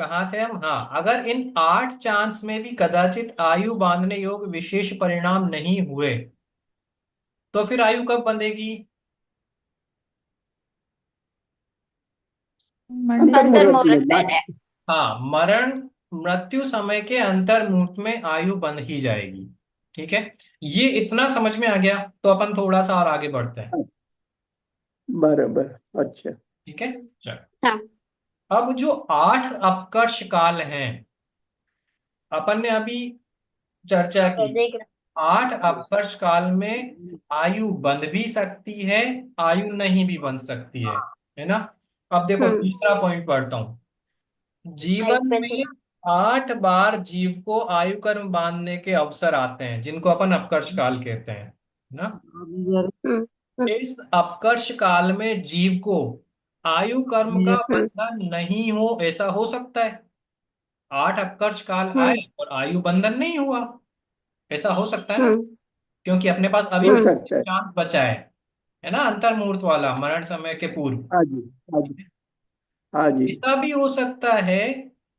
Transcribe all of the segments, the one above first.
कहाँ थे हम? हाँ, अगर इन 8 चांस में भी कदाचित आयु बांधने योग्य विशेष परिणाम नहीं हुए तो फिर आयु कब बंधेगी? मरने अंतर से। मुहूर्त में अंतर्मुहूर्त पहले। लास्ट। हाँ, मरण मृत्यु समय के अंतर मुहूर्त में आयु बंध ही जाएगी। ठीक है, ये इतना समझ में आ गया तो अपन थोड़ा सा और आगे बढ़ते हैं। बराबर। अच्छा। ठीक है, चल। हाँ। अब जो 8 अपकर्ष काल हैं, अपन ने अभी चर्चा की। देख रहा 8 अपकर्ष काल में आयु बंध भी सकती है, आयु नहीं भी बंध सकती है ना? अब देखो हूँ। तीसरा पॉइंट पढ़ता हूं। लाइफ जीवन पे से। में 8 बार जीव को आयु कर्म बांधने के अवसर आते हैं, जिनको अपन अपकर्ष काल कहते हैं ना। हम्म। हम्म। इस अपकर्ष काल में जीव को आयु कर्म का हम्म। बंधन नहीं हो, ऐसा हो सकता है। 8 अपकर्ष काल आए हम्म। और आयु बंधन नहीं हुआ, ऐसा हो सकता है ना? हम्म। क्योंकि अपने पास अभी हो भी सकता है। चांस बचा है ना, अंतर मुहूर्त वाला, मरण समय के पूर्व। हाँ जी। हाँ जी। हाँ जी। ऐसा भी हो सकता है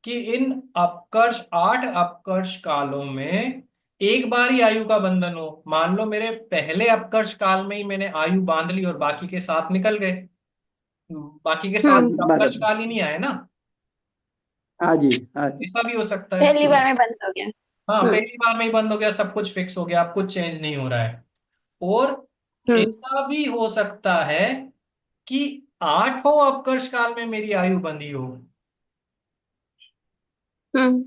कि इन अपकर्ष 8 अपकर्ष कालों में एक बार ही आयु का बंधन हो। मान लो मेरे पहले अपकर्ष काल में ही मैंने आयु बांध ली और बाकी के 7 निकल गए, बाकी के 7 हम्म। अपकर्ष बराबर। काल ही नहीं आए ना। हाँ जी। हाँ जी। ऐसा भी हो सकता है। पहली बार में बंद हो गया। हाँ, हम्म। पहली बार में ही बंद हो गया, सब कुछ फिक्स हो गया, अब कुछ चेंज नहीं हो रहा है। और हम्म। ऐसा भी हो सकता है कि 8 अपकर्ष काल में मेरी आयु बंधी हो। हम्म।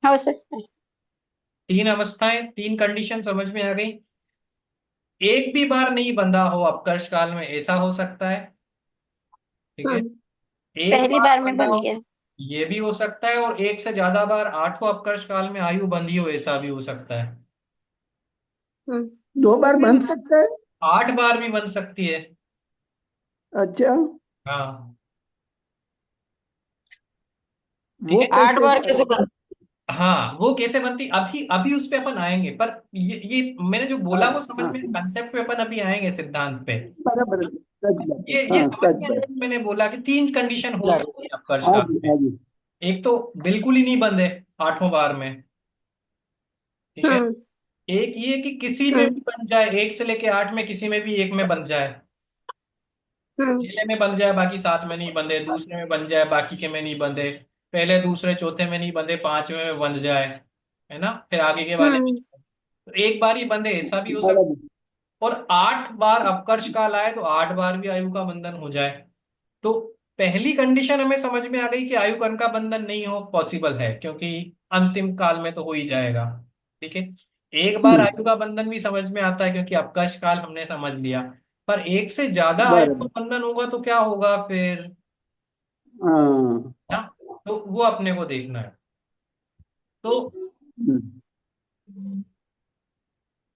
हो सकता है। 3 अवस्थाएं, 3 कंडीशन समझ में आ गई। एक भी बार नहीं बंधा हो अपकर्ष काल में, ऐसा हो सकता है। ठीक है, हम्म। एक पहली बार बार में बंधा बंद हो, गया। ये भी हो सकता है। और एक से ज्यादा बार 8 अपकर्ष काल में आयु बंधी हो, ऐसा भी हो सकता है। हम्म। 2 बार बन सकता है। 8 बार भी बन सकती है। अच्छा। हाँ, ठीक वो है। आठ कैसे बार सर? कैसे बन। हाँ, वो कैसे बनती, अभी अभी उस पे अपन आएंगे, पर ये मैंने जो हाँ। बोला वो समझ हाँ। में, कंसेप्ट पे अपन अभी आएंगे, सिद्धांत पे। बराबर। सच बात है। ये हाँ, समझ सच में आया बात। कि मैंने बोला कि 3 कंडीशन हो सकती है अपकर्ष हाँ काल जी। में। हाँ जी। एक तो बिल्कुल ही नहीं बंधे 8 बार में। ठीक है। हम्म। एक ये कि किसी में हम्म। भी बन जाए, 1 से लेके 8 में किसी में भी एक में बन जाए। हम्म। पहले में बन जाए बाकी 7 में नहीं बंधे, दूसरे में बन जाए बाकी के में नहीं बंधे, पहले दूसरे चौथे में नहीं बंधे, 5वें में बंध जाए, है ना, फिर आगे के वाले में हम्म। नहीं। तो एक बार ही बंधे, ऐसा भी हो सकता बराबर। है। और 8 बार अपकर्ष काल आए तो 8 बार भी आयु का बंधन हो जाए। तो पहली कंडीशन हमें समझ में आ गई कि आयु कर्म का बंधन नहीं हो पॉसिबल है, क्योंकि अंतिम काल में तो हो ही जाएगा। ठीक है। एक बार हम्म। आयु का बंधन भी समझ में आता है, क्योंकि अवकाश काल हमने समझ लिया। पर एक से ज्यादा आयु बराबर। का बंधन होगा तो क्या होगा फिर? हाँ। ना, तो वो अपने को देखना है। तो हम्म।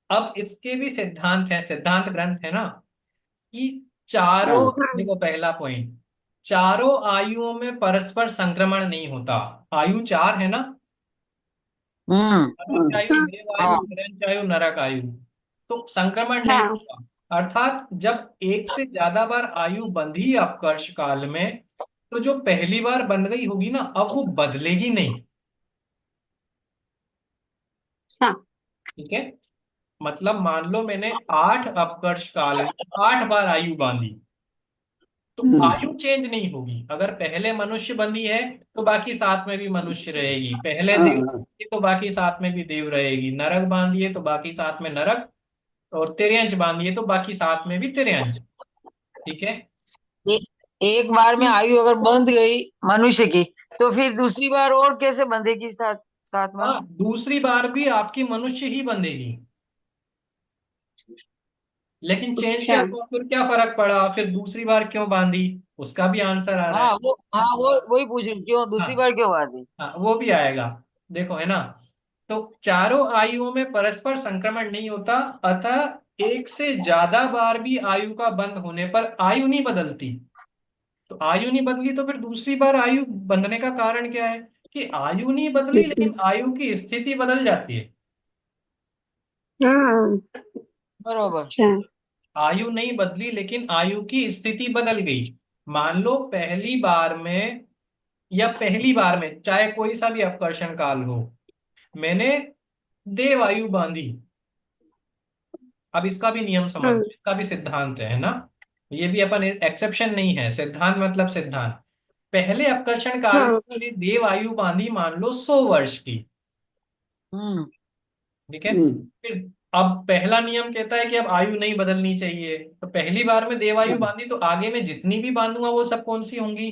अब इसके भी सिद्धांत है, सिद्धांत ग्रंथ है ना, कि चारों, हाँ। हम्म। देखो पहला पॉइंट, चारों आयुओं में परस्पर संक्रमण नहीं होता। आयु 4 है ना, हम्म। मनुष्य हाँ। आयु, हम्म। देव आयु, हाँ। निरंच आयु, नरक आयु। तो संक्रमण नहीं हाँ। होता, अर्थात जब एक से ज्यादा बार आयु बंधी अपकर्ष काल में, तो जो पहली बार बंध गई होगी ना, अब वो बदलेगी नहीं। हाँ। ठीक है, मतलब मान लो मैंने 8 अपकर्ष काल में 8 बार आयु बांधी, तो हम्म। आयु चेंज नहीं होगी। अगर पहले मनुष्य बंधी है तो बाकी 7 में भी मनुष्य रहेगी, पहले देव हाँ। बांधी तो बाकी 7 में भी देव रहेगी, नरक बांधी है तो बाकी 7 में नरक, और तिर्यंच बांधी है तो बाकी 7 में भी तिर्यंच। ठीक है। ए, एक बार में आयु अगर बंध गई मनुष्य की, तो फिर दूसरी बार और कैसे बंधेगी साथ साथ में। हाँ, दूसरी बार भी आपकी मनुष्य ही बंधेगी। लेकिन चेंज क्या अच्छा। हुआ, फिर क्या फर्क पड़ा, फिर दूसरी बार क्यों बांधी, उसका भी आंसर आ रहा है। हाँ वो वही पूछ रही हूँ, क्यों दूसरी हाँ, बार क्यों बांधी। हाँ, वो भी आएगा। देखो, है ना, तो चारों आयुओं में परस्पर संक्रमण नहीं होता, अतः एक से ज्यादा बार भी आयु का बंध होने पर आयु नहीं बदलती। तो आयु नहीं बदली तो फिर दूसरी बार आयु बंधने का कारण क्या है? कि आयु नहीं बदली लेकिन आयु की स्थिति बदल जाती है। हम्म। बरोबर। अच्छा। आयु नहीं बदली लेकिन आयु की स्थिति बदल गई। मान लो पहली बार में या पहली बार में, चाहे कोई सा भी अपकर्षण काल हो, मैंने देव आयु बांधी। अब इसका भी नियम समझ, हम्म इसका भी सिद्धांत है ना, ये भी अपन एक्सेप्शन नहीं है, सिद्धांत मतलब सिद्धांत। पहले अपकर्षण काल में हम्म मैंने देव आयु बांधी, मान लो 100 वर्ष की। हम्म ठीक है। हम्म, फिर अब पहला नियम कहता है कि अब आयु नहीं बदलनी चाहिए, तो पहली बार में देवायु हाँ, बांधी, तो आगे में जितनी भी बांधूंगा वो सब कौन सी होंगी?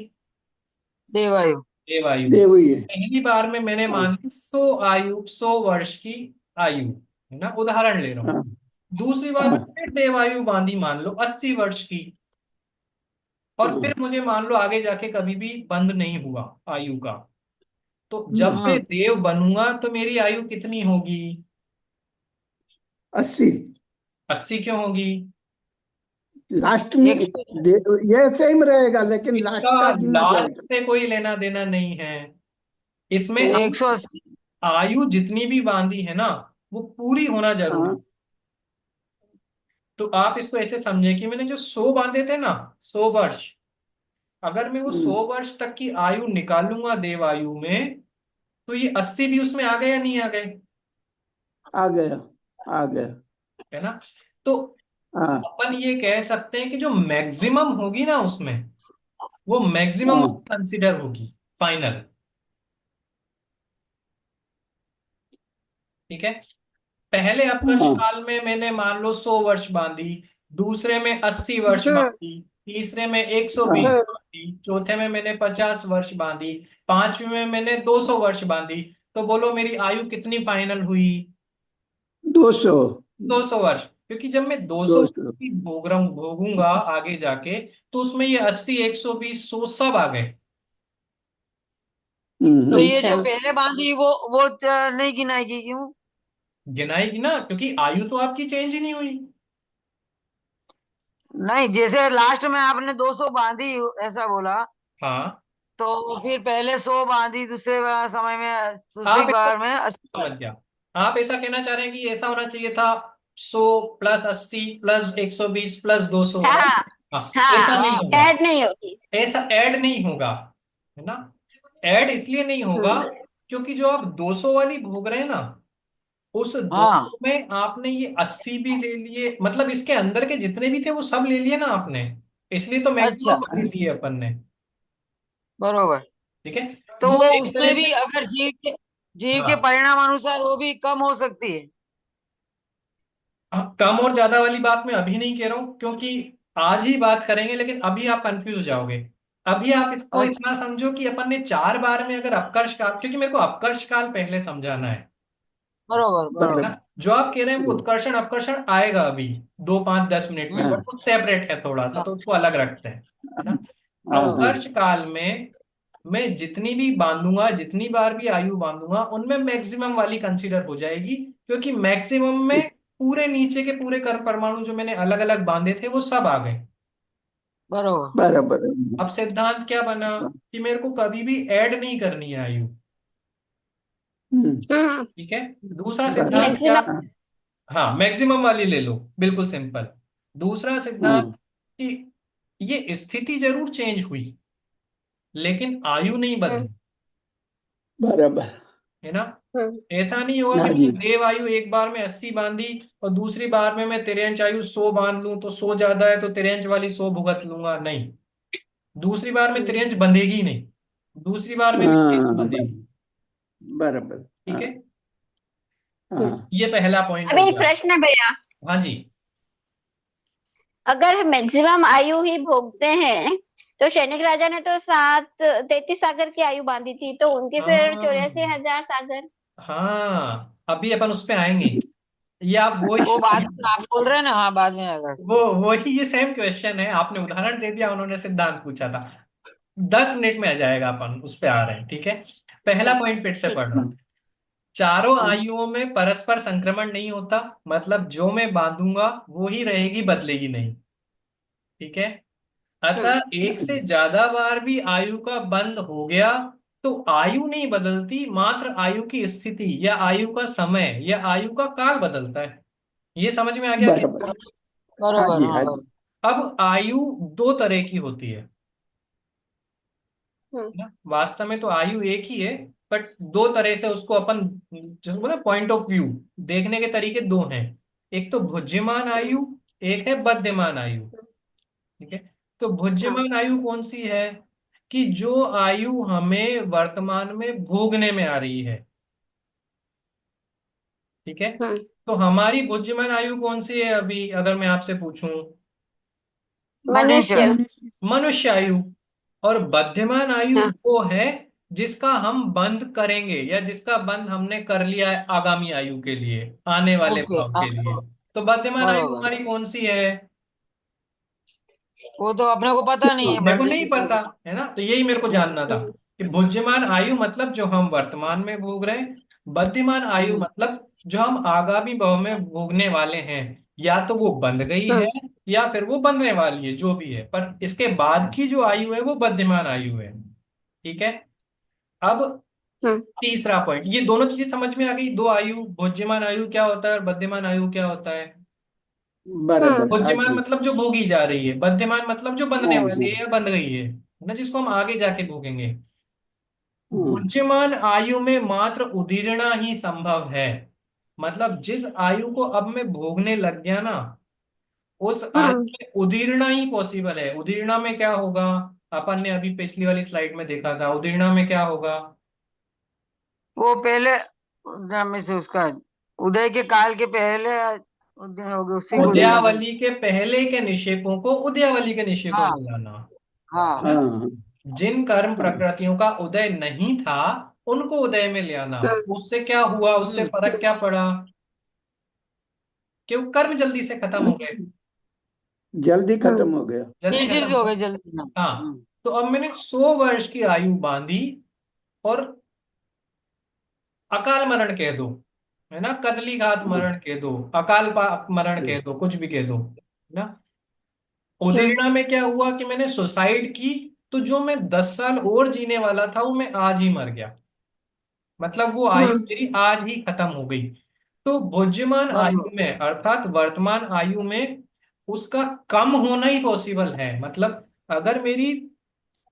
देवायु। देवायु। देव ही है। पहली बार में मैंने हाँ मान ली 100 वर्ष की आयु, है ना, उदाहरण ले रहा हूं। हाँ दूसरी बार में हाँ फिर देवायु बांधी, मान लो 80 वर्ष की। और हाँ। फिर मुझे मान लो आगे जाके कभी भी बंद नहीं हुआ आयु का, तो जब हम्म, मैं हम्म देव बनूंगा तो मेरी आयु कितनी होगी? 80। 80 क्यों होगी? लास्ट में एक ये सेम रहेगा, लेकिन लास्ट इसका का गिना लास्ट जाएगा। से कोई लेना देना नहीं है इसमें। तो अब 180। आयु जितनी भी बांधी है ना, वो पूरी होना जरूरी। हाँ। तो आप इसको ऐसे समझे कि मैंने जो 100 बांधे थे ना, 100 वर्ष, अगर मैं वो हम्म, 100 वर्ष तक की आयु निकालूंगा देव आयु में, तो ये 80 भी उसमें आ गए या नहीं आ गए? आ गया, आ गया। है ना। तो हाँ अपन ये कह सकते हैं कि जो मैक्सिमम होगी ना उसमें, वो मैक्सिमम हाँ कंसिडर होगी, फाइनल। ठीक है। पहले अपकर्ष हाँ काल में मैंने मान लो 100 वर्ष बांधी, दूसरे में 80 वर्ष हम्म बांधी, तीसरे में 120 हाँ। हम्म बांधी, चौथे में मैंने 50 वर्ष बांधी, पांचवे में मैंने 200 वर्ष बांधी। तो बोलो मेरी आयु कितनी फाइनल हुई? 200। 200 वर्ष। क्योंकि जब मैं 200 दो वर्ष सौ की भोगूंगा आगे जाके, तो उसमें ये 80, 120, 100 सब आ गए। तो हम्म। ये अच्छा जो पहले बांधी वो नहीं गिनाएगी क्यों? गिनाएगी ना, क्योंकि आयु तो आपकी चेंज ही नहीं हुई। नहीं, जैसे लास्ट में आपने 200 बांधी ऐसा बोला, हाँ। तो फिर पहले 100 बांधी, समय में दूसरी आप ऐसा बार में 80 समझ बांधी। गया। आप ऐसा कहना चाह रहे हैं कि ऐसा होना चाहिए था, 100 + 80 + 120 + 200। हाँ हाँ। ऐसा हाँ नहीं हाँ होगा। ऐड नहीं होगी ऐसा ऐड नहीं होगा, है ना। ऐड इसलिए नहीं होगा हम्म क्योंकि जो आप 200 वाली भोग रहे हैं ना, उस हाँ 200 में आपने ये 80 भी ले लिए, मतलब इसके अंदर के जितने भी थे वो सब ले लिए ना आपने, इसलिए तो अच्छा, मैक्सिमम ले लिए अपन ने। बरोबर। ठीक है। तो वो वो एक तरह उसमें भी से। अगर जीव के हाँ। परिणाम अनुसार वो भी कम हो सकती है। कम और ज्यादा वाली बात मैं अभी नहीं कह रहा हूं, क्योंकि आज ही बात करेंगे, लेकिन अभी आप कंफ्यूज हो जाओगे। अभी आप इसको अच्छा, इतना समझो कि अपन ने 4 बार में अगर अपकर्ष काल, क्योंकि मेरे को अपकर्ष काल पहले समझाना है बरोबर है बराबर। ना। बरोबर। जो आप कह रहे हैं वो उत्कर्षण अपकर्षण आएगा अभी 2, 5, 10 मिनट में, हम्म। बट हाँ वो सेपरेट है थोड़ा सा, हाँ, तो उसको अलग रखते हैं, है ना। हाँ हाँ। अपकर्ष काल में मैं जितनी भी बांधूंगा, जितनी बार भी आयु बांधूंगा, उनमें मैक्सिमम वाली कंसीडर हो जाएगी, क्योंकि मैक्सिमम में पूरे नीचे के पूरे कर परमाणु जो मैंने अलग अलग बांधे थे वो सब आ गए। बरोबर। बराबर। अब सिद्धांत क्या बना कि मेरे को कभी भी ऐड नहीं करनी है आयु। हम्म, हम्म ठीक है। दूसरा सिद्धांत बराबर। क्या? मैक्सिमम हाँ हाँ, मैक्सिमम वाली ले लो, बिल्कुल सिंपल। दूसरा सिद्धांत हाँ, कि ये स्थिति जरूर चेंज हुई, लेकिन आयु नहीं हम्म बदली, बराबर। है ना। हम्म ऐसा नहीं होगा कि हाँ जी। मैंने देव आयु एक बार में 80 बांधी और दूसरी बार में मैं तिर्यंच आयु 100 बांध लूं, तो 100 ज्यादा है तो तिर्यंच वाली 100 भुगत लूंगा, नहीं। दूसरी बार में हम्म तिर्यंच बंधेगी ही नहीं, दूसरी बार में भी तिर्यंच हाँ बंधेगी। बराबर। ठीक हाँ है। हम्म। हाँ ये पहला पॉइंट हो अभी एक गया। प्रश्न है भैया, हाँ जी। अगर मैक्सिमम आयु ही भोगते हैं तो सैनिक राजा ने तो 33 सागर की आयु बांधी थी, तो उनकी फिर हाँ 84,000 सागर। हाँ, अभी अपन उस पे आएंगे। ये आप वो वो बाद में आप बोल रहे हैं ना, हाँ बाद में आएगा वो इसमें। वही, ये सेम क्वेश्चन है, आपने उदाहरण दे दिया, उन्होंने सिद्धांत पूछा था। 10 मिनट में आ जाएगा, अपन उस पे आ रहे हैं। ठीक है। पहला ठीक पॉइंट फिर से ठीक पढ़ रहा हूं। चारों हाँ आयुओं में परस्पर संक्रमण नहीं होता, मतलब जो मैं बांधूंगा वो ही रहेगी, बदलेगी नहीं। ठीक है। हम्म अतः एक से ज्यादा बार भी आयु का बंध हो गया, तो आयु नहीं बदलती, मात्र आयु की स्थिति या आयु का समय या आयु का काल बदलता है। ये समझ में आ गया कि? बराबर। हाँ बरोबर, जी, हाँ हाँ जी। बरोबर। अब आयु दो तरह की होती है। ना, वास्तव में तो आयु एक ही है, बट दो तरह से उसको अपन, जिसको बोला पॉइंट ऑफ व्यू, देखने के तरीके दो हैं। एक तो भुज्यमान आयु, एक है बध्यमान आयु। ठीक है। तो हाँ। भुज्यमान आयु कौन सी है? कि जो आयु हमें वर्तमान में भोगने में आ रही है। ठीक है। हम्म। तो हमारी भुज्यमान आयु कौन सी है अभी, अगर मैं आपसे पूछूं? मनुष्य। मनुष्य। मनुष्य आयु। और बध्यमान आयु हाँ। वो है जिसका हम बंद करेंगे, या जिसका बंद हमने कर लिया है आगामी आयु के लिए, आने वाले ओके, भाव हाँ, के लिए। तो बध्यमान आयु बरोबर। हमारी कौन सी है? वो तो अपने को पता नहीं है, मेरे को बट नहीं पता, है ना, तो यही मेरे को जानना था हम्म। कि भुज्यमान आयु मतलब जो हम वर्तमान में भोग रहे हैं, बद्धीमान आयु हम्म, मतलब जो हम आगामी भव में भोगने वाले हैं। या तो वो बंध गई हम्म। है, या फिर वो बनने वाली है, जो भी है, पर इसके बाद की जो आयु है वो बद्धीमान आयु है। ठीक है। अब हम्म। तीसरा पॉइंट, ये दोनों चीजें समझ में आ गई, दो आयु, भुज्यमान आयु क्या होता है और बद्धीमान आयु क्या होता है? बराबर, हाँ भुज्यमान जी। मतलब जो भोगी जा रही है, बद्धीमान मतलब जो बनने हाँ वाली हाँ। है या बन गई है ना, जिसको हम आगे जाके भोगेंगे। हम्म, बुद्धिमान आयु में मात्र उदीरना ही संभव है। मतलब जिस आयु को अब मैं भोगने लग गया ना, उस आयु हम्म। में उदीरना ही पॉसिबल है। उदीरना में क्या होगा? अपन ने अभी पिछली वाली स्लाइड में देखा था, उदीरना में क्या होगा? वो पहले में से उसका उदय के काल के पहले उदय हो गए, उसी को देना था। उदयावली के पहले के निषेकों को उदयावली के निषेकों हाँ, में लाना। है हाँ। ना? हाँ जिन कर्म हाँ। प्रकृतियों का उदय नहीं था, उनको उदय में ले आना। हम्म। उससे क्या हुआ, उससे हम्म, फर्क क्या पड़ा? कि वो कर्म जल्दी से खत्म हो गए। जल्दी खत्म हम्म। हो गया। जल्दी फिर से खत्म हो हो। गए जल्दी ना। हाँ। तो अब मैंने 100 वर्ष की आयु बांधी, और अकाल मरण कह दो, है ना, कदली घात हाँ, मरण कह दो, मरण कह दो, कुछ भी कह दो, है ना। हम्म। उदीरना में क्या हुआ कि मैंने सुसाइड की, तो जो मैं 10 साल और जीने वाला था वो मैं आज ही मर गया। मतलब वो आयु हम्म। मेरी आज ही खत्म हो गई। तो भुज्यमान आयु बरोबर। में अर्थात वर्तमान आयु में उसका कम होना ही पॉसिबल है। मतलब अगर मेरी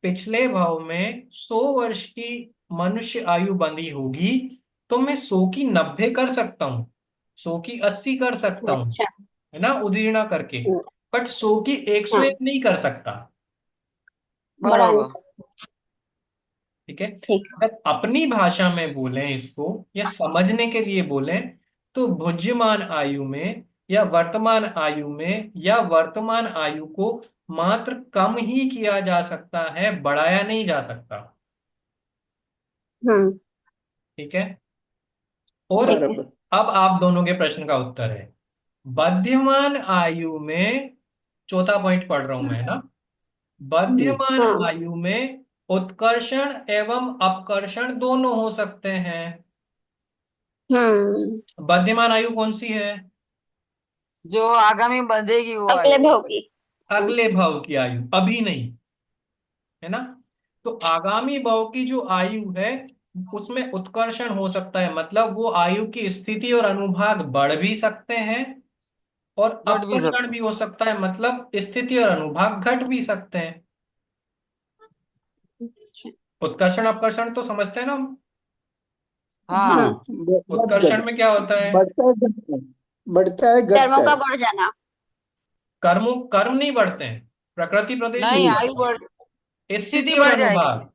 पिछले भाव में 100 वर्ष की मनुष्य आयु बंधी होगी, तो मैं 100 की 90 कर सकता हूँ, 100 की 80 कर सकता हूँ, अच्छा। है ना, उदीर्णा करके। हम्म। बट 100 की 101 हाँ। नहीं कर सकता। बरोबर। बराबर। ठीक है। ठीक। अगर अपनी भाषा में बोलें इसको, या समझने के लिए बोलें, तो भुज्यमान आयु में या वर्तमान आयु में, या वर्तमान आयु को मात्र कम ही किया जा सकता है, बढ़ाया नहीं जा सकता। हम्म। ठीक है। और ठीक है। बराबर। अब आप दोनों के प्रश्न का उत्तर है, बध्यमान आयु में, चौथा पॉइंट पढ़ रहा हूं मैं ना, हम्म, बध्यमान हाँ। आयु में उत्कर्षण एवं अपकर्षण दोनों हो सकते हैं। हम्म। बध्यमान आयु कौन सी है? जो आगामी बंधेगी वो अगले आयु। भाव की। हम्म। अगले भाव की आयु, अभी नहीं, है ना। तो आगामी भाव की जो आयु है, उसमें उत्कर्षण हो सकता है, मतलब वो आयु की स्थिति और अनुभाग बढ़ भी सकते हैं, और घट भी अपकर्षण सकता। भी हो सकता है, मतलब स्थिति और अनुभाग घट भी सकते हैं। अच्छा। उत्कर्षण अपकर्षण तो समझते हैं ना हम। हाँ। हाँ, उत्कर्षण में क्या होता है? बढ़ता है घटता है, बढ़ता है कर्मों घटता का है। बढ़ जाना। कर्म नहीं बढ़ते हैं, प्रकृति प्रदेश नहीं नहीं, हम्म, आयु बढ़ता बढ़, है, स्थिति स्थिति और बढ़ जाएगी। अनुभाग,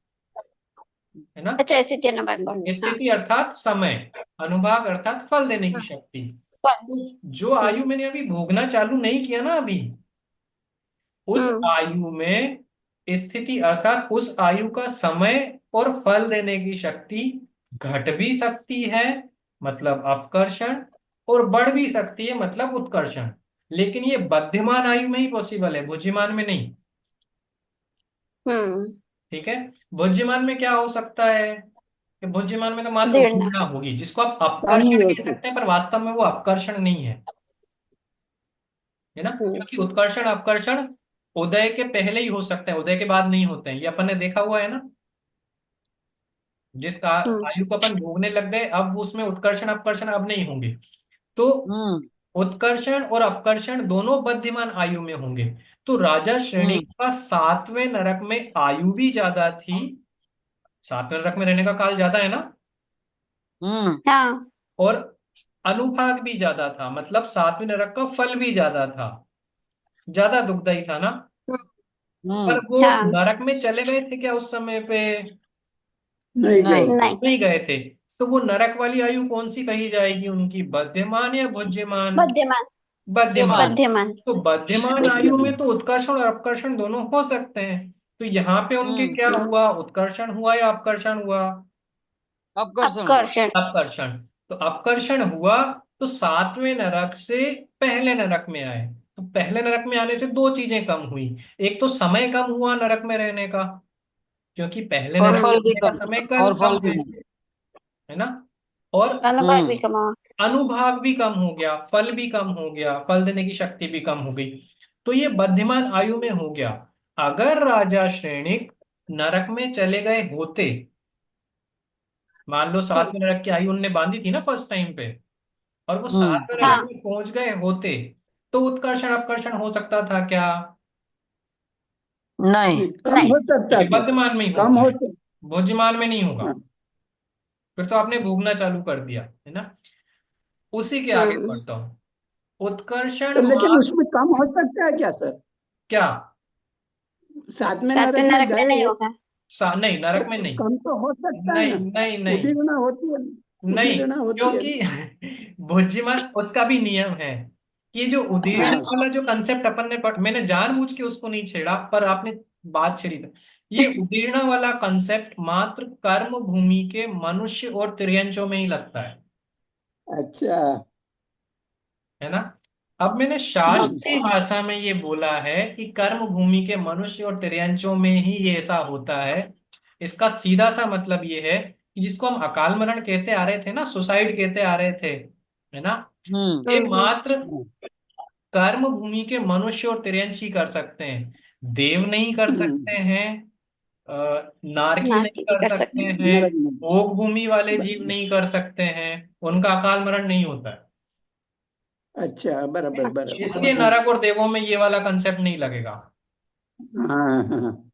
है ना। अच्छा, ऐसे तेना बढ़ना। हाँ। स्थिति अर्थात समय, अनुभाग अर्थात फल देने की हम्म। शक्ति। फल। तो जो हम्म। आयु मैंने अभी भोगना चालू नहीं किया ना अभी, उस हम्म। आयु में स्थिति अर्थात उस आयु का समय और फल देने की शक्ति घट भी सकती है, मतलब अपकर्षण, और बढ़ भी सकती है, मतलब उत्कर्षण। लेकिन ये बद्धमान आयु में ही पॉसिबल है, भुज्यमान में नहीं। हम्म। ठीक है। भुज्यमान में क्या हो सकता है? कि भुज्यमान में तो मात्र दीर्घ। उत्पीड़ना होगी, जिसको आप कम ही अपकर्षण कह होती। सकते हैं, पर वास्तव में वो अपकर्षण नहीं है, है ना, हम्म। क्योंकि उत्कर्षण अपकर्षण उदय के पहले ही हो सकते हैं, उदय के बाद नहीं होते हैं, ये अपन ने देखा हुआ है ना। जिस हम्म। आयु को अपन भोगने लग गए, अब उसमें उत्कर्षण अपकर्षण अब नहीं होंगे। तो हम्म। उत्कर्षण और अपकर्षण दोनों बद्धमान आयु में होंगे। तो राजा श्रेणी हम्म। का 7वें नरक में आयु भी ज्यादा थी, सातवें नरक में रहने का काल ज्यादा है ना। हाँ और अनुभाग भी ज्यादा था, मतलब सातवें नरक का फल भी ज्यादा था, ज्यादा दुखदाई था ना। पर वो हाँ नरक में चले गए थे क्या उस समय पे? नहीं गए नहीं। थे। नहीं। नहीं गए थे। तो वो नरक वाली आयु कौन सी कही जाएगी उनकी, बध्यमान या भुज्यमान? मध्यमान। बध्यमान। विद्यमान। मध्यमान। तो बध्यमान आयु बुद्धिमान। में तो उत्कर्षण और अपकर्षण दोनों हो सकते हैं। तो यहाँ पे उनके क्या हाँ हुआ, उत्कर्षण हुआ या अपकर्षण हुआ? अपकर्षण हुआ। अपकर्षण। अपकर्षण। तो अपकर्षण हुआ, तो सातवें नरक से पहले नरक में आए। तो पहले नरक में आने से दो चीजें कम हुई। एक तो समय कम हुआ नरक में रहने का, क्योंकि पहले और नरक में फल भी रहने का कम। समय और फल कम भी है कम। है ना। और अनुभाग भी हम्म। कमा। अनुभाग भी कम हो गया, फल भी कम हो गया, फल देने की शक्ति भी कम हो गई। तो ये बद्धिमान आयु में हो गया। अगर राजा श्रेणिक नरक में चले गए होते, मान लो सातवें नरक की आयु उनने बांधी थी ना फर्स्ट टाइम पे, और वो सातवें नरक हाँ में पहुंच गए होते, तो उत्कर्षण अपकर्षण हो सकता था क्या? नहीं। नहीं, कम नहीं। हो सकता क्योंकि था। बद्धिमान में ही कम होता हो है, सकता। भोज्यमान में नहीं होगा। हाँ। फिर तो आपने भोगना चालू कर दिया है ना। उसी के आगे हम्म। बढ़ता हूं। उत्कर्षण तो लेकिन मात्र उसमें कम हो सकता है क्या सर? क्या? सातवें सातवें नरक में नरक में नहीं गए होगा। नहीं, तो नरक में नहीं। कम तो हो सकता है नहीं ना। नहीं नहीं उदीर्णा होती है। नहीं। उदीर्णा होती है। क्योंकि बुद्धिमान उसका भी नियम है कि जो उदीर्ण हाँ। वाला जो कंसेप्ट अपन ने मैंने जानबूझ के उसको नहीं छेड़ा, पर आपने बात छेड़ी था। ये उदीर्ण वाला कंसेप्ट मात्र कर्म भूमि के मनुष्य और तिर्यंचों में ही लगता अच्छा। है ना। अब मैंने हम्म। शास्त्रीय भाषा में ये बोला है कि कर्म भूमि के मनुष्य और तिर्यंचों में ही ये ऐसा होता है। इसका सीधा सा मतलब ये है कि जिसको हम अकाल मरण कहते आ रहे थे ना, सुसाइड कहते आ रहे थे, है ना, हम्म। ये मात्र हम्म। कर्म भूमि के मनुष्य और तिर्यंच ही कर सकते हैं। देव नहीं कर सकते हम्म। हैं, नारकी नहीं नास्तिक भी कर कर सकते सकते हैं। हैं, नरक में। भोग भूमि वाले जीव नहीं कर सकते हैं। उनका अकाल मरण नहीं होता है। अच्छा, बराबर अच्छा। बराबर। इसलिए नरक और देवों में ये वाला कंसेप्ट नहीं लगेगा। हाँ हाँ।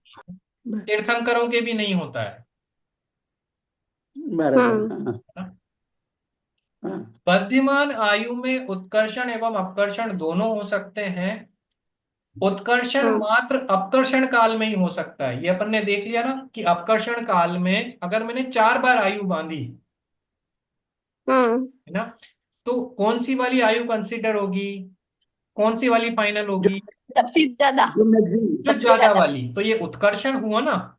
तीर्थंकरों के भी नहीं होता है बराबर। हम्म। हाँ ना? हाँ। बद्धिमान आयु में उत्कर्षण एवं अपकर्षण दोनों हो सकते हैं। उत्कर्षण हम्म। मात्र अपकर्षण काल में ही हो सकता है। ये अपन ने देख लिया ना कि अपकर्षण काल में अगर मैंने 4 बार आयु बांधी, हम्म। है ना, तो कौन सी वाली आयु कंसीडर होगी, कौन सी वाली फाइनल जो होगी? सबसे ज्यादा। जो मैगजीन। जो सबसे ज्यादा ज्यादा। वाली, तो ये उत्कर्षण हुआ ना।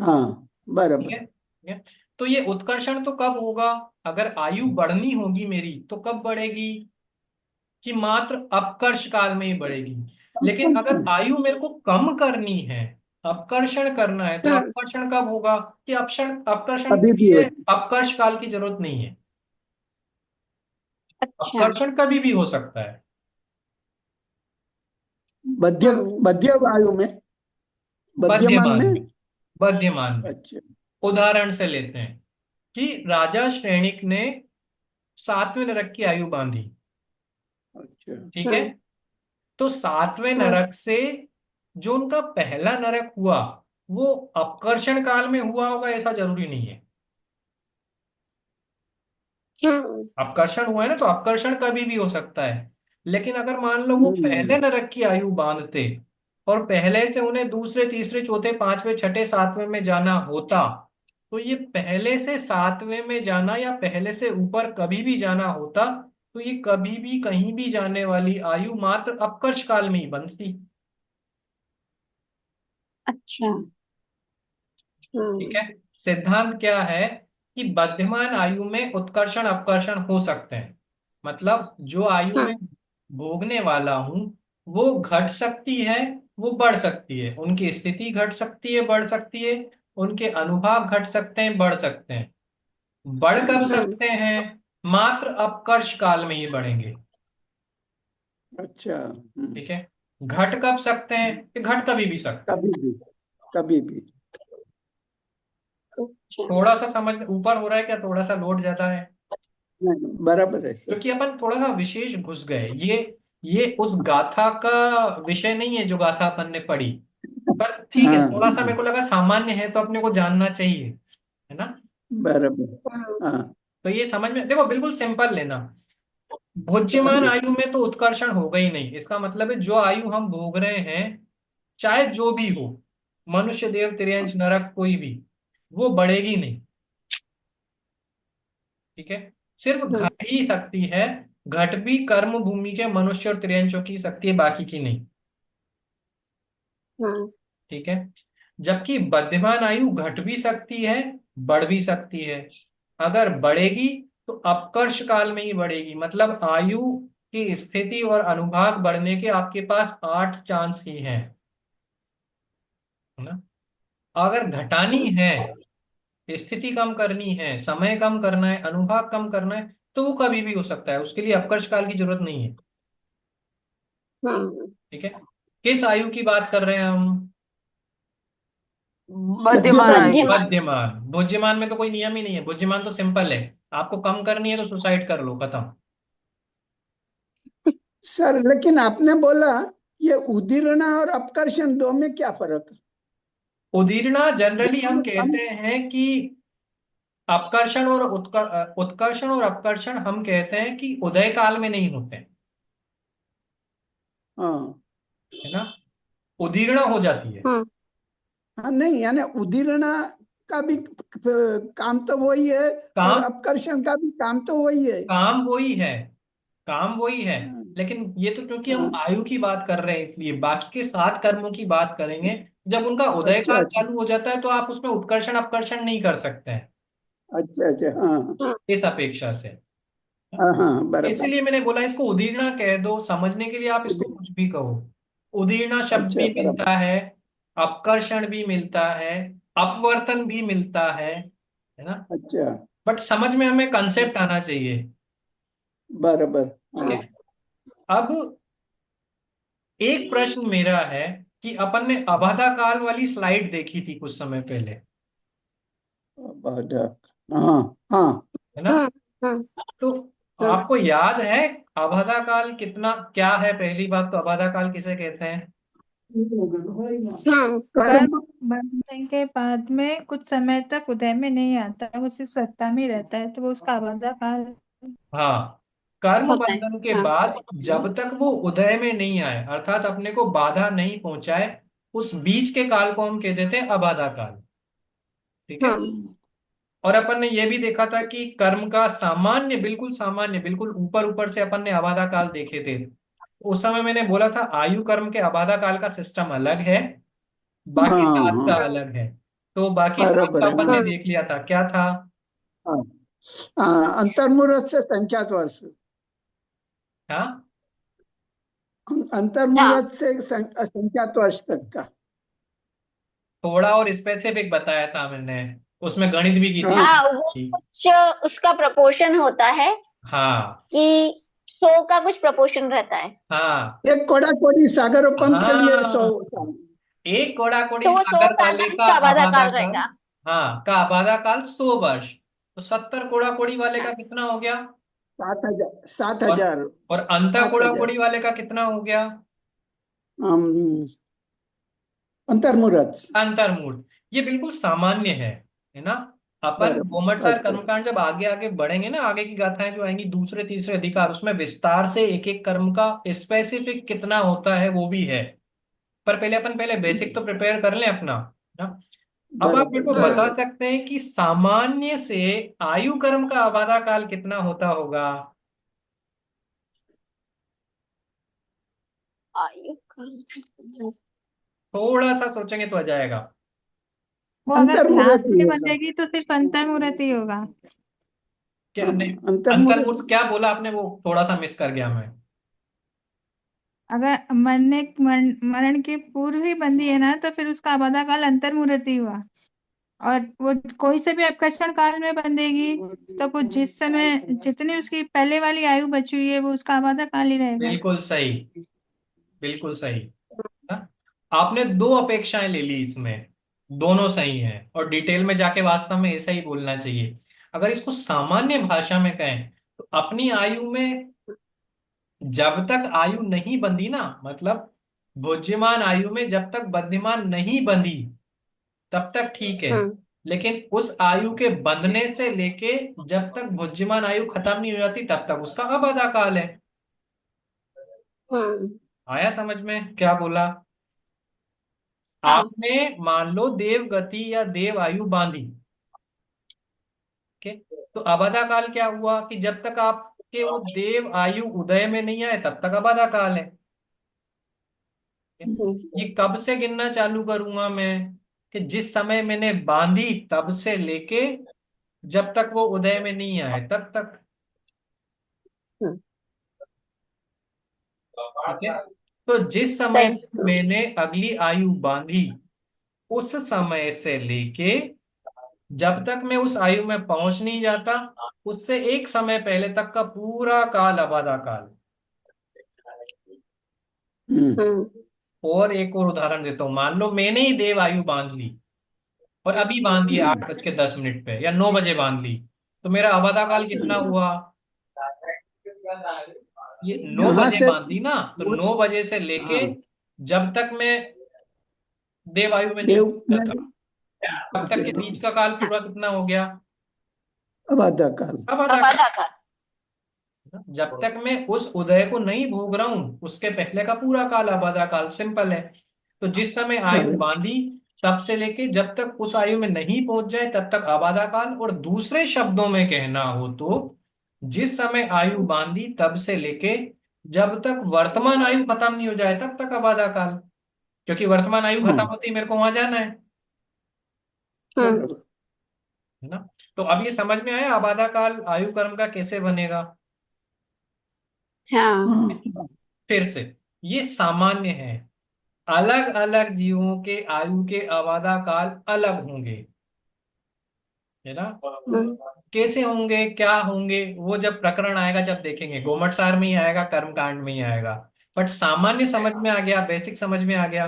हाँ, ठीक बराबर। है, ठीक है। तो ये उत्कर्षण तो कब होगा? अगर आयु बढ़नी होगी मेरी तो कब बढ़ेगी? कि मात्र अपकर्ष काल में ही बढ़ेगी। लेकिन अगर आयु मेरे को कम करनी है, अपकर्षण करना है, तो हम्म। अपकर्षण कब होगा? कि अपकर्षण अभी के भी लिए होती। अपकर्ष काल की जरूरत नहीं है। अच्छा। अपकर्षण कभी भी हो सकता है। मध्य हम्म। मध्य आयु में। मध्यमान बद्यमान में। में। बद्यमान में। अच्छा। उदाहरण से लेते हैं कि राजा श्रेणिक ने सातवें नरक की आयु बांधी। अच्छा। ठीक है। हम्म। तो सातवें हम्म। नरक से जो उनका पहला नरक हुआ, वो अपकर्षण काल में हुआ होगा ऐसा जरूरी नहीं है। हम्म। अपकर्षण हुआ है ना, तो अपकर्षण कभी भी हो सकता है। लेकिन अगर मान लो वो पहले हम्म। नरक की आयु बांधते और पहले से उन्हें दूसरे तीसरे चौथे पांचवें छठे सातवें में जाना होता, तो ये पहले से सातवें में जाना या पहले से ऊपर कभी भी जाना होता, तो ये कभी भी कहीं भी जाने वाली आयु मात्र अपकर्ष काल में ही बनती। अच्छा। ठीक हम्म। है। सिद्धांत क्या है कि बद्धमान आयु में उत्कर्षण अपकर्षण हो सकते हैं। मतलब जो आयु हम्म। में भोगने वाला हूं, वो घट सकती है, वो बढ़ सकती है, उनकी स्थिति घट सकती है, बढ़ सकती है, उनके अनुभाग घट सकते हैं, बढ़ सकते हैं। बढ़ कब हम्म। सकते हैं? मात्र अपकर्ष काल में ही बढ़ेंगे। अच्छा। ठीक है। घट कब सकते हैं? कि घट कभी भी सकते हैं। कभी भी। कभी भी। अच्छा। थोड़ा सा समझ ऊपर हो रहा है क्या? थोड़ा सा लोड ज्यादा है? नहीं, बराबर है सर। क्योंकि अपन थोड़ा सा विशेष घुस गए। ये उस गाथा का विषय नहीं है जो गाथा अपन ने पढ़ी। पर ठीक है, हाँ थोड़ा सा मेरे हाँ, को लगा सामान्य है तो अपने को जानना चाहिए, है ना। बराबर। हम्म हाँ, तो ये समझ में देखो, बिल्कुल सिंपल लेना। भोज्यमान जी। आयु में तो उत्कर्षण होगा ही नहीं, इसका मतलब है जो आयु हम भोग रहे हैं, चाहे जो भी हो, मनुष्य, देव, तिर्यंच, नरक, कोई भी, वो बढ़ेगी नहीं। ठीक है, सिर्फ हम्म घट ही सकती है। घट भी कर्म भूमि के मनुष्य और तिर्यंचों की सकती है, बाकी की नहीं। हम्म ठीक है, जबकि बद्धमान आयु घट भी सकती है, बढ़ भी सकती है। अगर बढ़ेगी तो अपकर्ष काल में ही बढ़ेगी, मतलब आयु की स्थिति और अनुभाग बढ़ने के आपके पास 8 चांस ही हैं, है ना। अगर घटानी हम्म है, स्थिति कम करनी है, समय कम करना है, अनुभाग कम करना है, तो वो कभी भी हो सकता है, उसके लिए अपकर्ष काल की जरूरत नहीं है। हम्म ठीक है, किस आयु की बात कर रहे हैं हम? मध्यमान मध्यमान। आयु। मध्यमान। मध्यमान। भोज्यमान में तो कोई नियम ही नहीं है, भोज्यमान तो सिंपल है, आपको कम करनी है तो सुसाइड कर लो, खत्म। सर, लेकिन आपने बोला ये उदीर्णा और अपकर्षण दो में क्या फर्क है? उदीर्णा जनरली दोनों हम में कम। कहते हैं कि अपकर्षण और उत्कर्षण और अपकर्षण हम कहते हैं कि उदय काल में नहीं होते हैं, हाँ है ना। उदीर्णा हो जाती है। हम्म हाँ, नहीं यानी उदीर्णा का भी काम तो वही है, और काम अपकर्षण का भी काम तो वही है। काम वही है, काम वही है। हाँ, लेकिन ये तो क्योंकि हम हाँ, आयु की बात कर रहे हैं, इसलिए बाकी के 7 कर्मों की बात करेंगे। जब उनका उदय अच्छा काल अच्छा। चालू हो जाता है तो आप उसमें उत्कर्षण अपकर्षण नहीं कर सकते हैं, अच्छा अच्छा, हाँ हम्म इस अपेक्षा से। हाँ हाँ, बराबर। इसीलिए मैंने बोला इसको उदीर्णा कह दो, समझने के लिए आप इसको कुछ भी कहो। उदीर्णा शब्द अच्छा, भी बराबर। मिलता है, अपकर्षण भी मिलता है, अपवर्तन भी मिलता है ना। अच्छा, बट समझ में हमें कंसेप्ट आना चाहिए। बराबर। ठीक हाँ, है, अब एक प्रश्न मेरा है कि अपन ने अबाधा काल वाली स्लाइड देखी थी कुछ समय पहले, बाधक। हाँ हाँ। है ना। हम्म हम्म तो हम्म आपको याद है अबाधा काल कितना क्या है? पहली बात तो अबाधा काल किसे कहते हैं? कर्म। कर्म बनने के बाद में कुछ समय तक उदय में नहीं आता, वो सिर्फ सत्ता में ही रहता है, तो वो उसका आबादा काल। हाँ, कर्म होता है। बंधन के हाँ। बाद जब तक वो उदय में नहीं आए, अर्थात अपने को बाधा नहीं पहुंचाए, उस बीच के काल को हम कह देते हैं अबाधा काल। ठीक है, हम्म और अपन ने ये भी देखा था कि कर्म का सामान्य बिल्कुल ऊपर ऊपर से अपन ने अबाधा काल देखे थे। उस समय मैंने बोला था आयु कर्म के अबाधा काल का सिस्टम अलग है, बाकी हाँ 7 का हाँ, हम्म अलग है। तो बाकी 7 बराबर का है। अपन हाँ ने हम्म देख लिया था, क्या था? हाँ हाँ, अंतर्मुहूर्त से संख्यात वर्ष। हाँ हाँ। अंतर्मुहूर्त से संख्यात वर्ष तक का। थोड़ा और स्पेसिफिक बताया था मैंने, उसमें गणित भी की थी। हाँ हाँ, वो कुछ उसका प्रपोर्शन होता है हाँ कि 100 का कुछ प्रपोर्शन रहता है। हाँ एक कोड़ा कोड़ी सागर और पंप के लिए 100 हाँ, साल। एक कोड़ा कोड़ी तो वो 100 सागर साल का वाले का उसका आबादा आबादा काल काल, रहेगा। हाँ का आबादा काल 100 वर्ष। तो 70 कोड़ा कोड़ी वाले का हाँ। कितना हो गया? 7,000, सात और हजार और अंता सात कोड़ा हजार कोड़ी वाले का कितना हो गया? अम, अंतर्मुहूर्त। अंतर्मूर्त। ये बिल्कुल सामान्य है ना। अपन बराबर। गोमटसार अच्छा। कर्मकांड जब आगे आगे बढ़ेंगे ना, आगे की गाथाएं जो आएंगी, दूसरे तीसरे अधिकार, उसमें विस्तार से एक एक कर्म का स्पेसिफिक कितना होता है वो भी है। पर पहले अपन पहले बेसिक तो प्रिपेयर कर लें अपना, ना। अब आप मेरे बराबर को बता बराबर। सकते हैं कि सामान्य से आयु कर्म का आबादा काल कितना होता होगा? आयु कर्म। थोड़ा सा सोचेंगे तो आ जाएगा। वो अगर अंतर्मुहूर्त लास्ट ही में होगा। बनेगी तो सिर्फ अंतर मुहूर्त ही होगा। क्या हाँ, नहीं? अंतर्मुहूर्त। अंतर्मूर्त क्या बोला आपने? वो थोड़ा सा मिस कर गया मैं। अगर मरण के पूर्व ही बंधी है ना, तो फिर उसका आबादा काल अंतर मुहूर्त ही हुआ। और वो कोई से भी अपकर्षण काल में बंधेगी, तो वो जिस समय जितनी उसकी पहले वाली आयु बची हुई है, वो उसका आबादा काल ही रहेगा। बिल्कुल सही, बिल्कुल सही। हाँ? आपने दो अपेक्षाएं ले ली इसमें, दोनों सही हैं, और डिटेल में जाके वास्तव में ऐसा ही बोलना चाहिए। अगर इसको सामान्य भाषा में कहें तो अपनी आयु में जब तक आयु नहीं बंधी ना, मतलब भोज्यमान आयु में जब तक बद्धिमान नहीं बंधी तब तक ठीक है, हम्म लेकिन उस आयु के बंधने से लेके जब तक भोज्यमान आयु खत्म नहीं हो जाती तब तक उसका अबाधा काल है। हम्म आया समझ में क्या बोला? हाँ आपने मान लो देव गति या देव आयु बांधी, ठीक है, तो अबाधा काल क्या हुआ कि जब तक आपके वो देव आयु उदय में नहीं आए तब तक अबाधा काल है। ये कब से गिनना चालू करूंगा मैं? कि जिस समय मैंने बांधी तब से लेके जब तक वो उदय में नहीं आए तब तक। हम्म, ठीक है, तो जिस समय सही मैंने अगली आयु बांधी उस समय से लेके जब तक मैं उस आयु में पहुंच नहीं जाता उससे एक समय पहले तक का पूरा काल अबाधा काल। हम्म, हम्म और एक और उदाहरण देता हूं, मान लो मैंने ही देव आयु बांध ली और अभी बांध दी हम्म, 8:10 पे या 9 बजे बांध ली, तो मेरा अबाधा काल कितना हुआ? ये नौ यहाँ बजे से बांधी ना, तो 9 बजे से लेके हाँ जब तक मैं देव आयु में नहीं देव पहुंचा था नहीं। तब ओके तक के ठीक। बीच का काल पूरा कितना हो गया? अब आधा काल। अबाधा काल। अबाधा काल। जब तक मैं उस उदय को नहीं भोग रहा हूं उसके पहले का पूरा काल अबाधा काल, सिंपल है। तो जिस समय आयु बराबर। बांधी तब से लेके जब तक उस आयु में नहीं पहुंच जाए तब तक अबाधा काल, और दूसरे शब्दों में कहना हो तो जिस समय आयु बांधी तब से लेके जब तक वर्तमान आयु खत्म नहीं हो जाए तब तक अबाधा काल, क्योंकि वर्तमान आयु खत्म हाँ होती है मेरे को वहां जाना बराबर। है ना। तो अब ये समझ में आया अबाधा काल आयु कर्म का कैसे बनेगा? हाँ हाँ फिर से, ये सामान्य है, अलग अलग जीवों के आयु के अबाधा काल अलग होंगे, है ना। हम्म कैसे होंगे क्या होंगे वो जब प्रकरण आएगा जब देखेंगे, गोमट सार में ही आएगा, कर्म कांड में ही आएगा। बट सामान्य समझ में आ गया, बेसिक समझ में आ गया।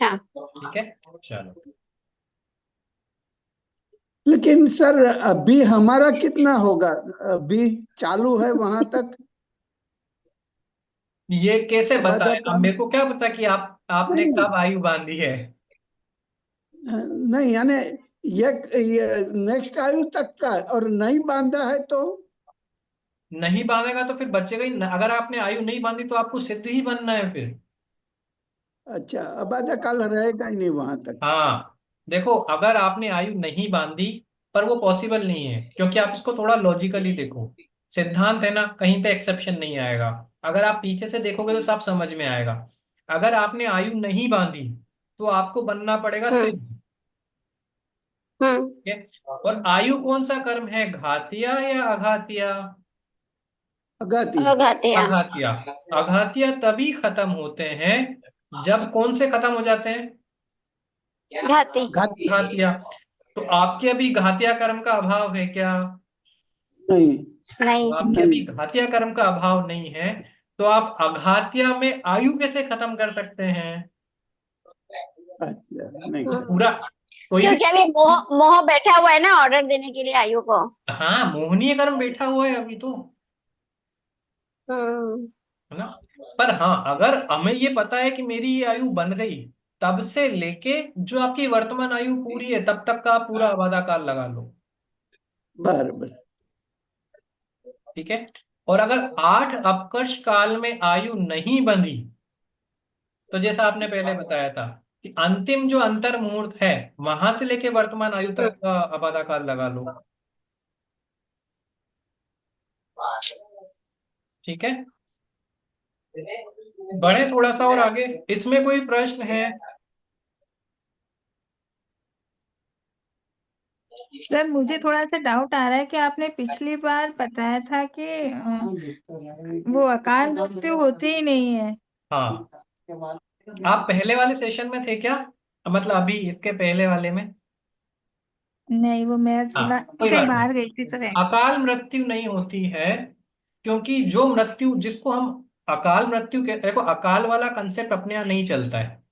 हाँ ठीक है, चलो। लेकिन सर अभी हमारा कितना होगा? अभी चालू है वहां तक ये कैसे अबाधा बताए? अब काल? मेरे को क्या पता कि आपने नहीं कब आयु बांधी है। नहीं, यानी ये नेक्स्ट आयु तक का और नहीं बांधा है तो? नहीं बांधेगा तो फिर बचेगा ही अगर आपने आयु नहीं बांधी तो आपको सिद्ध ही बनना है फिर। अच्छा, अबाधा काल रहेगा ही नहीं वहां तक। हाँ, देखो अगर आपने आयु नहीं बांधी, पर वो पॉसिबल नहीं है क्योंकि आप इसको थोड़ा लॉजिकली देखो, सिद्धांत है ना, कहीं पे एक्सेप्शन नहीं आएगा। अगर आप पीछे से देखोगे तो सब समझ में आएगा। अगर आपने आयु नहीं बांधी तो आपको बनना पड़ेगा हम्म सिद्ध। हम्म ठीक है, और आयु कौन सा कर्म है, घातिया या अघातिया? अगातिया। गाते हैं। अघातिया। अघातिया तभी खत्म होते हैं जब कौन से खत्म हो जाते हैं? घाती। घाती। घातिया। तो आपके अभी घातिया कर्म का अभाव है क्या? नहीं तो नहीं। आपके अभी नहीं। घातिया कर्म का अभाव नहीं है, तो आप अघातिया में आयु कैसे खत्म कर सकते हैं? अच्छा नहीं कर। पूरा कोई भी। क्योंकि अभी मोह मोह बैठा हुआ है ना ऑर्डर देने के लिए आयु को। हाँ, मोहनीय कर्म बैठा हुआ है अभी तो, हम्म है ना। पर हाँ, अगर हमें ये पता है कि मेरी ये आयु बन गई, तब से लेके जो आपकी वर्तमान आयु पूरी है तब तक का आप पूरा आबादा काल लगा लो। बराबर। ठीक है, और अगर 8 अपकर्ष काल में आयु नहीं बंधी तो जैसा आपने पहले बताया था कि अंतिम जो अंतर मुहूर्त है वहां से लेके वर्तमान आयु तक का आबादा काल लगा लो। ठीक है, बढ़े थोड़ा सा और आगे, इसमें कोई प्रश्न है? सर मुझे थोड़ा सा डाउट आ रहा है कि आपने पिछली बार बताया था कि वो अकाल मृत्यु होती ही नहीं है। हाँ, आप पहले वाले सेशन में थे क्या? मतलब अभी इसके पहले वाले में? नहीं, वो मेरा थोड़ा हाँ, कोई कहीं बात नहीं। बाहर गई थी तो अकाल मृत्यु नहीं होती है, क्योंकि जो मृत्यु जिसको हम अकाल मृत्यु के, देखो अकाल वाला कंसेप्ट अपने यहाँ नहीं चलता है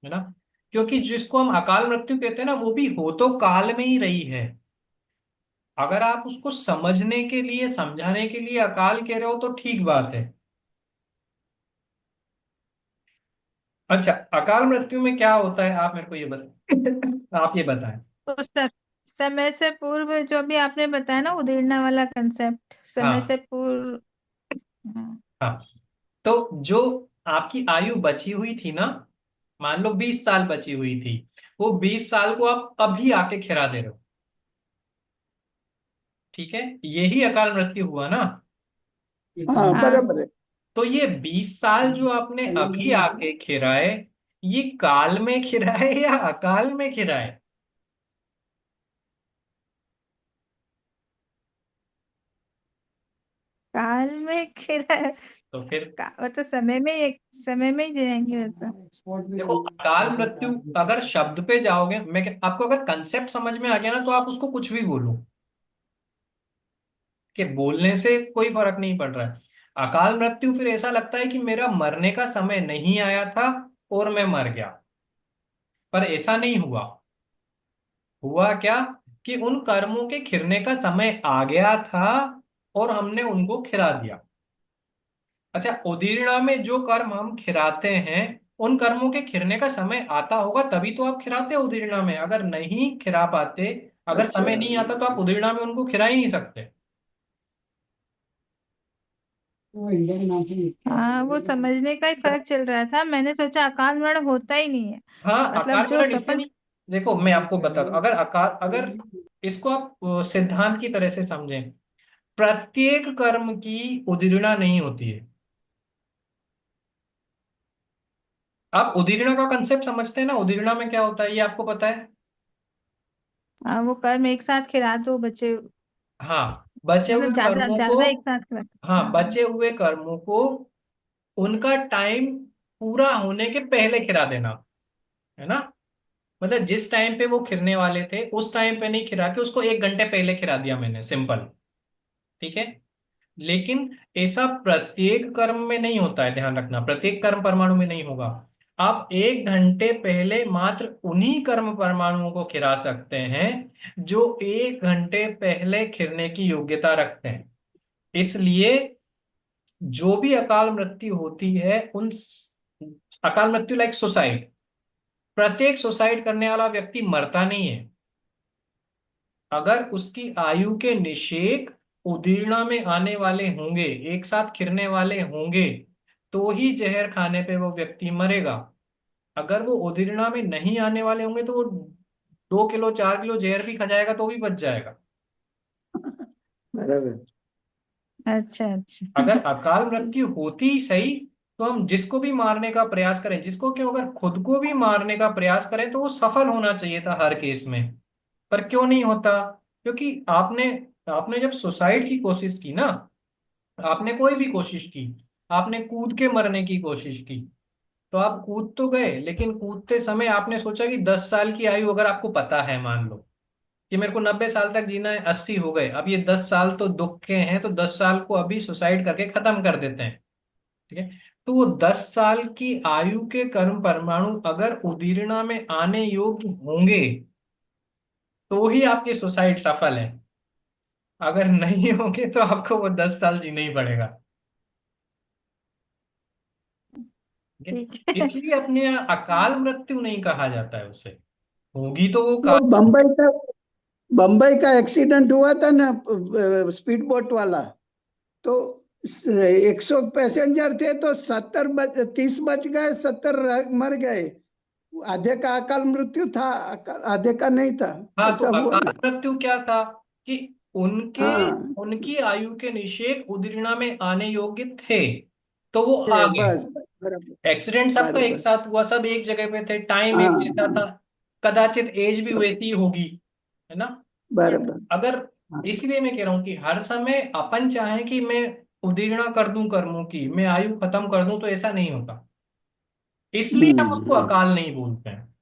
ना। क्योंकि जिसको हम अकाल मृत्यु कहते हैं ना वो भी हो तो काल में ही रही है। अगर आप उसको समझने के लिए समझाने के लिए अकाल कह रहे हो तो ठीक बात है। अच्छा, अकाल मृत्यु में क्या होता है, आप मेरे को ये बता आप ये बताएं। तो समय से पूर्व जो भी आपने बताया ना, उदीरना वाला कंसेप्ट, समय हाँ से पूर्व। हाँ। हाँ। तो जो आपकी आयु बची हुई थी ना, मान लो 20 साल बची हुई थी, वो 20 साल को आप अभी आके खिरा दे रहे हो। ठीक है, यही अकाल मृत्यु हुआ ना। हाँ हाँ। बराबर है। तो ये 20 साल जो आपने अभी आके खिराए, ये काल में खिराए या अकाल में खिराए? काल में खिला। तो फिर वो तो समय में ही, समय में ही जाएंगे वो तो। देखो, अकाल मृत्यु अगर शब्द पे जाओगे, आपको अगर कंसेप्ट समझ में आ गया ना, तो आप उसको कुछ भी बोलो, कि बोलने से कोई फर्क नहीं पड़ रहा है। अकाल मृत्यु फिर ऐसा लगता है कि मेरा मरने का समय नहीं आया था और मैं मर गया, पर ऐसा नहीं हुआ। हुआ क्या, कि उन कर्मों के खिरने का समय आ गया था और हमने उनको खिरा दिया। अच्छा, उदीरना में जो कर्म हम खिराते हैं, उन कर्मों के खिरने का समय आता होगा तभी तो आप खिराते हो उदीरना में। अगर नहीं खिरा पाते, अगर अच्छा। समय नहीं आता, तो आप उदीरना में उनको खिरा ही नहीं सकते। हाँ, वो समझने का ही फर्क चल रहा था, मैंने सोचा अकाल मरण होता ही नहीं है। हाँ, मतलब आकार जो मरण इसलिए सफल। नहीं। देखो, मैं आपको बता दूं, अगर इसको आप सिद्धांत की तरह से समझें, प्रत्येक कर्म की उदीरना नहीं होती है। आप उदीरना का कंसेप्ट समझते हैं ना, उदीरना में क्या होता है ये आपको पता है? हाँ, वो कर्म एक साथ खिला दो बच्चे। हाँ, बचे हुए मतलब ज्यादा कर्मों को। ज्यादा एक साथ खिला। हाँ, हाँ। बचे हुए कर्मों को उनका टाइम पूरा होने के पहले खिरा देना, है ना। मतलब जिस टाइम पे वो खिरने वाले थे, उस टाइम पे नहीं खिरा के उसको 1 घंटे पहले खिरा दिया मैंने, सिंपल। ठीक है। लेकिन ऐसा प्रत्येक कर्म में नहीं होता है, ध्यान रखना, प्रत्येक कर्म परमाणु में नहीं होगा। आप 1 घंटे पहले मात्र उन्हीं कर्म परमाणुओं को खिरा सकते हैं जो 1 घंटे पहले खिरने की योग्यता रखते हैं। इसलिए जो भी अकाल मृत्यु होती है, अकाल मृत्यु लाइक सुसाइड, प्रत्येक सुसाइड करने वाला व्यक्ति मरता नहीं है। अगर उसकी आयु के निषेक उदीर्णा में आने वाले होंगे, एक साथ खिरने वाले होंगे, तो ही जहर खाने पे वो व्यक्ति मरेगा। अगर वो उदीर्णा में नहीं आने वाले होंगे, तो वो 2 किलो 4 किलो जहर भी खा जाएगा तो भी बच जाएगा। बराबर। अच्छा अच्छा। अगर अकाल मृत्यु होती ही सही, तो हम जिसको भी मारने का प्रयास करें, जिसको क्यों, अगर खुद को भी मारने का प्रयास करें, तो वो सफल होना चाहिए था हर केस में। पर क्यों नहीं होता? क्योंकि आपने आपने जब सुसाइड की कोशिश की ना, आपने कोई भी कोशिश की, आपने कूद के मरने की कोशिश की, तो आप कूद तो गए, लेकिन कूदते समय आपने सोचा कि 10 साल की आयु, अगर आपको पता है, मान लो कि मेरे को 90 साल तक जीना है, 80 हो गए, अब ये 10 साल तो दुख के हैं, तो 10 साल को अभी सुसाइड करके खत्म कर देते हैं। ठीक है। तो वो 10 साल की आयु के कर्म परमाणु अगर उदीरना में आने योग्य होंगे, तो ही आपकी सुसाइड सफल है। अगर नहीं होंगे, तो आपको वो 10 साल जीना ही पड़ेगा। ठीक ठीक है। है। इसलिए अपने यहाँ अकाल मृत्यु नहीं कहा जाता है उसे। होगी तो वो वो काल। बम्बई का एक्सीडेंट हुआ था ना, स्पीड बोट वाला। तो 100 पैसेंजर थे, तो 30 बच गए, 70 मर गए। आधे का अकाल मृत्यु था, आधे का नहीं था। हाँ, तो ऐसा हुआ अकाल ना। मृत्यु क्या था, कि उनके हाँ उनकी आयु के निषेक उदीर्णा में आने योग्य थे, तो वो आ गए। बस बराबर। एक्सीडेंट सबका एक बराबर। साथ हुआ, सब एक जगह पे थे, टाइम एक हाँ जैसा था, हाँ। कदाचित एज भी वैसी ही होगी, है ना। बराबर। अगर, हाँ। इसलिए मैं कह रहा हूं कि हर समय अपन चाहें कि मैं उदीर्णा कर दूं कर्मों की, मैं आयु खत्म कर दूं, तो ऐसा नहीं होता। इसलिए हम उसको हम्म। अकाल नहीं बोलते हैं।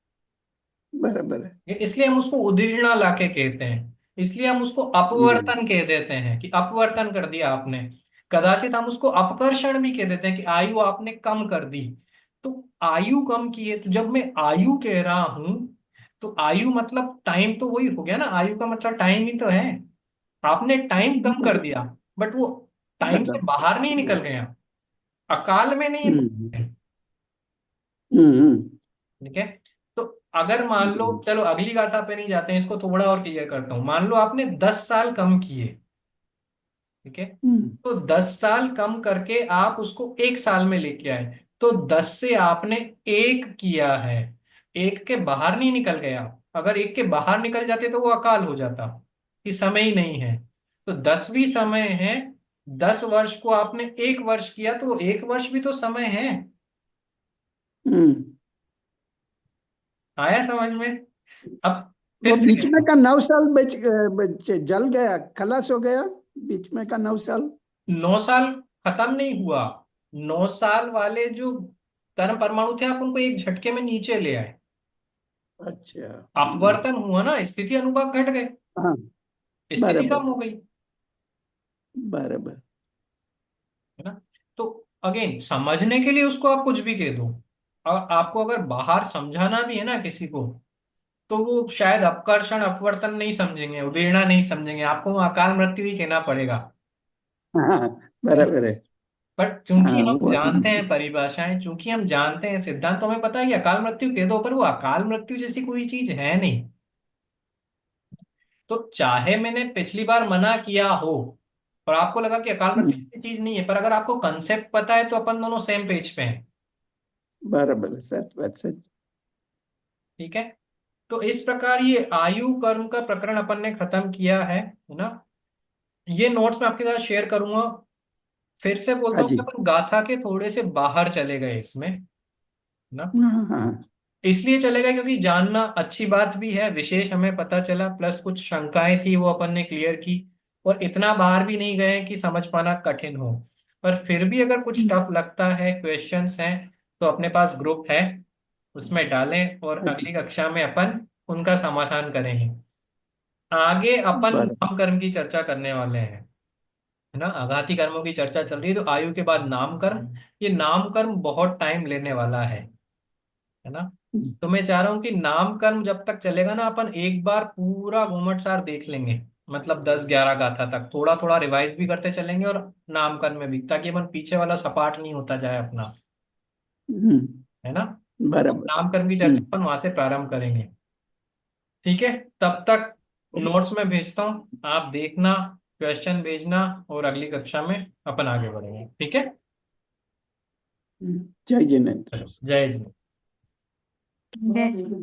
बराबर है। इसलिए हम उसको उदीर्णा लाके कहते हैं। इसलिए हम उसको हम्म। अपवर्तन कह देते हैं, कि अपवर्तन कर दिया आपने। कदाचित हम उसको अपकर्षण भी कह देते हैं, कि आयु आपने कम कर दी। तो आयु कम की है, तो जब मैं आयु कह रहा हूं, तो आयु मतलब टाइम तो वही हो गया ना, आयु का मतलब टाइम ही तो है। आपने टाइम कम कर दिया, बट वो टाइम से बराबर। बाहर नहीं निकल गया, अकाल में नहीं हम्म। है। हम्म। ठीक है। तो अगर मान लो, चलो अगली गाथा पे नहीं जाते हैं, इसको थोड़ा और क्लियर करता हूं। मान लो आपने 10 साल कम किए, ठीक है। हम्म। तो 10 साल कम करके आप उसको 1 साल में लेके आए, तो 10 से आपने एक किया है, एक के बाहर नहीं निकल गया। अगर एक के बाहर निकल जाते तो वो अकाल हो जाता, कि समय ही नहीं है। तो 10 भी समय है, 10 वर्ष को आपने 1 वर्ष किया तो 1 वर्ष भी तो समय है। हम्म। आया समझ में? अब वो फिर से बीच में कहता का 9 साल जल गया, खलास हो गया, बीच में का 9 साल। हूं, 9 साल खत्म नहीं हुआ। 9 साल वाले जो कर्म परमाणु थे, आप उनको एक झटके में नीचे ले आए। अच्छा। अपवर्तन हुआ ना, स्थिति अनुपात घट गए, हाँ, स्थिति बराबर कम हो गई, बराबर। है ना। तो अगेन, समझने के लिए उसको आप कुछ भी कह दो, और आपको अगर बाहर समझाना भी है ना किसी को, तो वो शायद अपकर्षण अपवर्तन नहीं समझेंगे, उदेड़ना नहीं समझेंगे, आपको वो अकाल मृत्यु ही कहना पड़ेगा। हाँ, बराबर है। पर चूंकि हाँ, हम वो जानते हैं परिभाषाएं, चूंकि हम जानते हैं सिद्धांत, तो हमें पता है कि अकाल मृत्यु कह दो, पर वो अकाल मृत्यु जैसी कोई चीज है नहीं। तो चाहे मैंने पिछली बार मना किया हो और आपको लगा कि अकाल मृत्यु की चीज नहीं है, पर अगर आपको कंसेप्ट पता है तो अपन दोनों सेम पेज पे हैं। बराबर है, सच बात, सच। ठीक है। तो इस प्रकार ये आयु कर्म का प्रकरण अपन ने खत्म किया है ना। ये नोट्स मैं आपके साथ शेयर करूंगा। फिर से बोलता हाँ हूँ जी। कि अपन गाथा के थोड़े से बाहर चले गए इसमें, है ना। हाँ हाँ। इसलिए चले गए क्योंकि जानना अच्छी बात भी है, विशेष हमें पता चला, प्लस कुछ शंकाएं थी वो अपन ने क्लियर की। और इतना बाहर भी नहीं गए कि समझ पाना कठिन हो। पर फिर भी अगर कुछ टफ लगता है, क्वेश्चंस हैं, तो अपने पास ग्रुप है, उसमें डालें और हाँ जी। अगली कक्षा में अपन उनका समाधान करेंगे। आगे अपन बराबर। नाम कर्म की चर्चा करने वाले हैं, है ना। आघाती कर्मों की चर्चा चल रही है, तो आयु के बाद नाम कर्म। ये नाम कर्म बहुत टाइम लेने वाला है ना। तो मैं चाह रहा हूँ कि नाम कर्म जब तक चलेगा ना, अपन एक बार पूरा घूमटसार देख लेंगे, मतलब 10-11 गाथा तक, थोड़ा थोड़ा रिवाइज भी करते चलेंगे, और नाम कर्म में भी, ताकि अपन पीछे वाला सपाट नहीं होता जाए अपना, है ना। तो बराबर। नाम कर्म की चर्चा अपन वहां से प्रारंभ करेंगे। ठीक है। तब तक नोट्स में भेजता हूँ, आप देखना, क्वेश्चन भेजना, और अगली कक्षा में अपन आगे बढ़ेंगे। ठीक है। जय जिनेन्द्र। चलो, जय जी। जय श्री